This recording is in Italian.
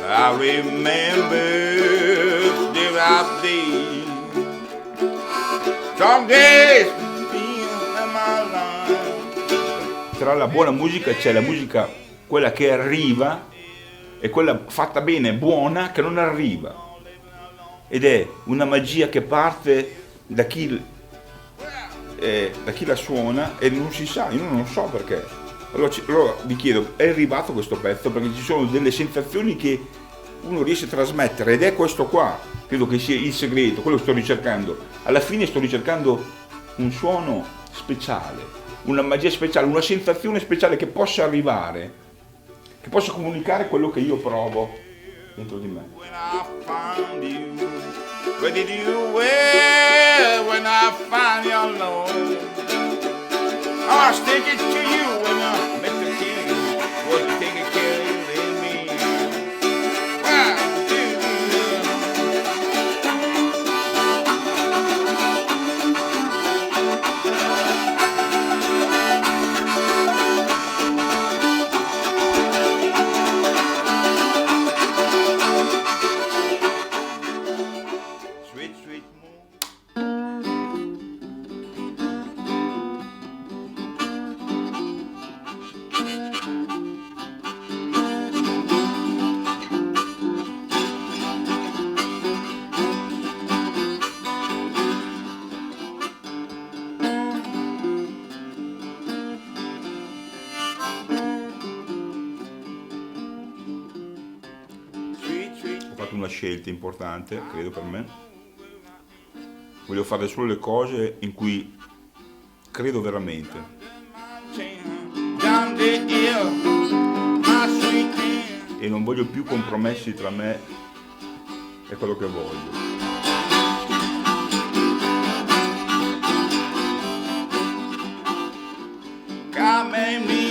I remember there are days, some days in my life. Tra la buona musica c'è la musica, quella che arriva, e quella fatta bene, buona, che non arriva. Ed è una magia che parte da chi la suona e non si sa, io non so perché. Allora vi chiedo, è arrivato questo pezzo? Perché ci sono delle sensazioni che uno riesce a trasmettere, ed è questo qua, credo che sia il segreto, quello che sto ricercando. Alla fine sto ricercando un suono speciale, una magia speciale, una sensazione speciale che possa arrivare, che possa comunicare quello che io provo dentro di me. When I found you, where did you wear when I found you alone? I was thinking to you when I met the king, was you taking care of me? Wow, sweet, sweet moon. Ho fatto una scelta importante, credo, per me. Voglio fare solo le cose in cui credo veramente. E non voglio più compromessi tra me e quello che voglio. God made me